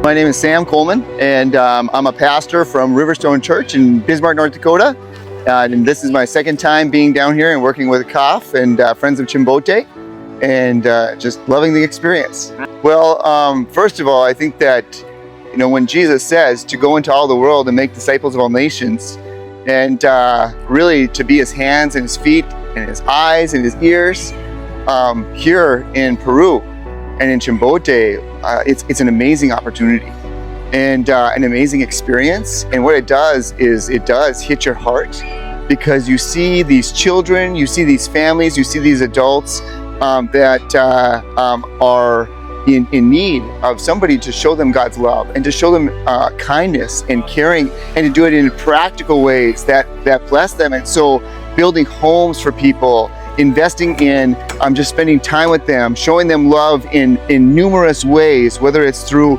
My name is Sam Coleman, and I'm a pastor from Riverstone Church in Bismarck, North Dakota. And this is my second time being down here and working with COF and Friends of Chimbote, and just loving the experience. Well, first of all, I think that, when Jesus says to go into all the world and make disciples of all nations, and really to be his hands and his feet and his eyes and his ears, here in Peru and in Chimbote, it's an amazing opportunity and an amazing experience. And what it does is it does hit your heart, because you see these children, you see these families, you see these adults that are in need of somebody to show them God's love and to show them kindness and caring, and to do it in practical ways that bless them. And so building homes for people, investing in just spending time with them, showing them love in numerous ways, whether it's through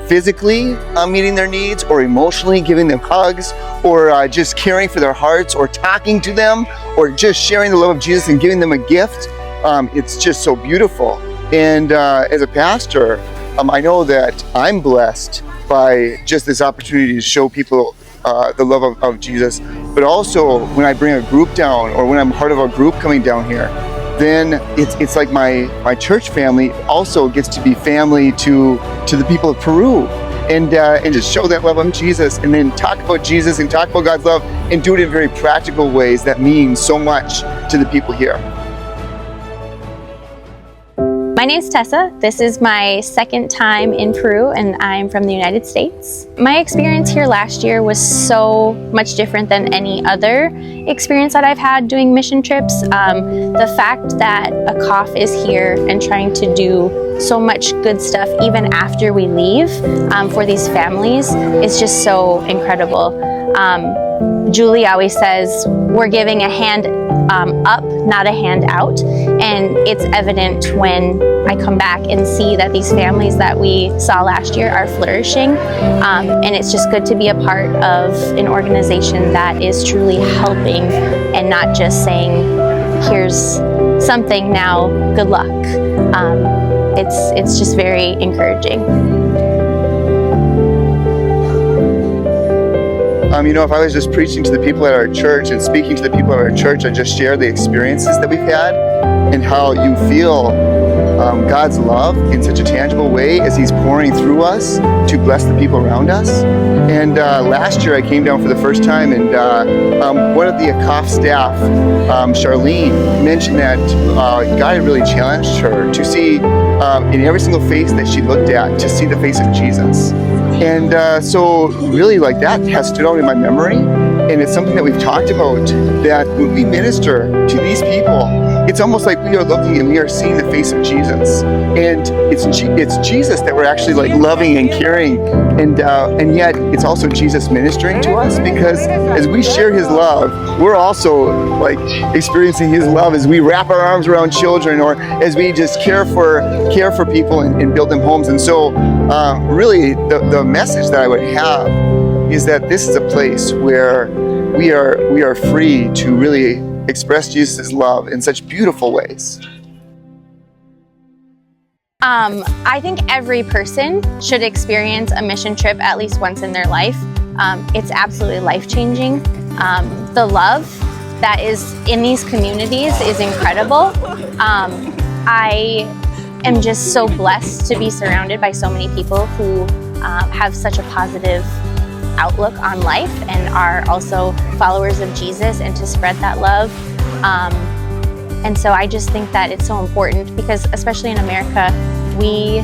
physically meeting their needs, or emotionally giving them hugs, or just caring for their hearts, or talking to them, or just sharing the love of Jesus and giving them a gift. It's just so beautiful. And as a pastor, I know that I'm blessed by just this opportunity to show people the love of Jesus. But also, when I bring a group down, or when I'm part of a group coming down here, then it's like my church family also gets to be family to the people of Peru, and just show that love of Jesus, and then talk about Jesus and talk about God's love, and do it in very practical ways that mean so much to the people here. My name is Tessa. This is my second time in Peru, and I'm from the United States. My experience here last year was so much different than any other experience that I've had doing mission trips. The fact that a COF is here and trying to do so much good stuff even after we leave for these families is just so incredible. Julie always says we're giving a hand up, not a hand out, and it's evident when I come back and see that these families that we saw last year are flourishing, and it's just good to be a part of an organization that is truly helping and not just saying, here's something, now good luck. It's just very encouraging. If I was just preaching to the people at our church and speaking to the people at our church, I just share the experiences that we've had and how you feel God's love in such a tangible way as he's pouring through us to bless the people around us. And last year I came down for the first time, and one of the COF staff, Charlene, mentioned that God had really challenged her to see in every single face that she looked at, to see the face of Jesus. And so really, like, that has stood out in my memory, and it's something that we've talked about, that when we minister to these people, it's almost like we are looking and we are seeing the face of Jesus, and it's Jesus that we're actually like loving and caring, and yet it's also Jesus ministering to us, because as we share his love, we're also like experiencing his love as we wrap our arms around children, or as we just care for people and build them homes. And so really the message that I would have is that this is a place where we are free to really express Jesus' love in such beautiful ways. I think every person should experience a mission trip at least once in their life. It's absolutely life-changing. The love that is in these communities is incredible. I am just so blessed to be surrounded by so many people who have such a positive outlook on life and are also followers of Jesus, and to spread that love. And so I just think that it's so important, because especially in America, we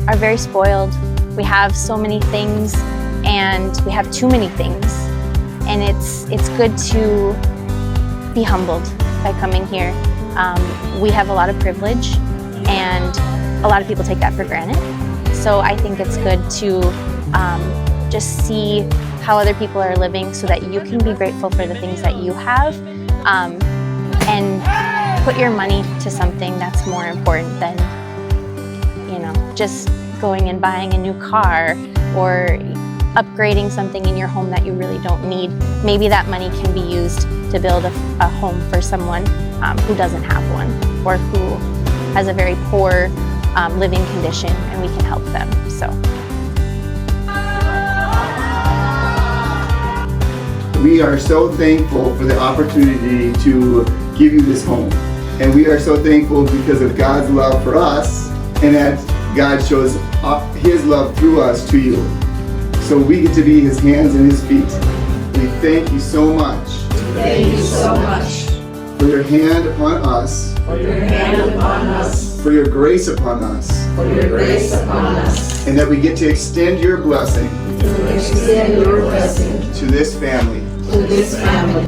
are very spoiled. We have so many things, and we have too many things. And it's good to be humbled by coming here. We have a lot of privilege, and a lot of people take that for granted. So I think it's good to just see how other people are living, so that you can be grateful for the things that you have, and put your money to something that's more important than, just going and buying a new car, or upgrading something in your home that you really don't need. Maybe that money can be used to build a home for someone who doesn't have one, or who has a very poor living condition, and we can help them. So we are so thankful for the opportunity to give you this home. And we are so thankful because of God's love for us, and that God shows His love through us to you. So we get to be His hands and His feet. We thank you so much. Thank you so much. For your hand upon us. For your hand upon us. For your grace upon us. For your grace upon us. And that we get to extend your blessing. To extend your blessing. To this family. To this family.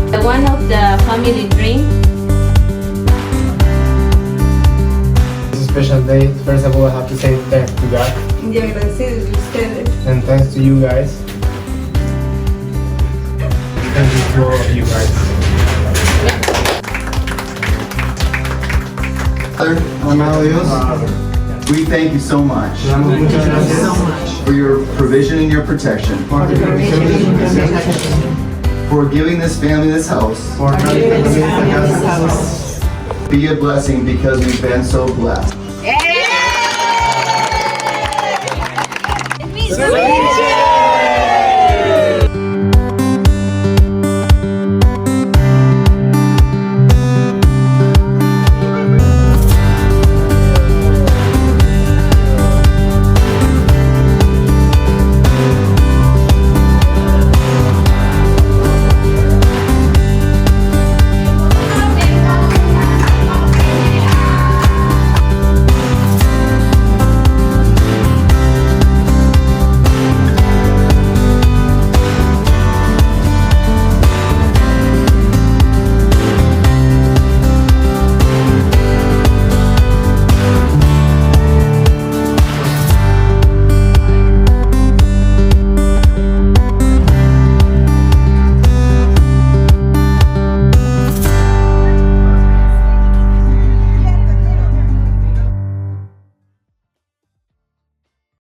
The one of the family dream. It's a special day. First of all, I have to say thanks to God. Y agradecidos de ustedes. And thanks to you guys. Thank you to all of you guys. Father, amado Dios, we thank you so much Muchas gracias for your provision and your protection, por tu provisión y tu protección, for giving this family this house. por darle esta casa. Be a blessing because we've been so blessed. Yeah.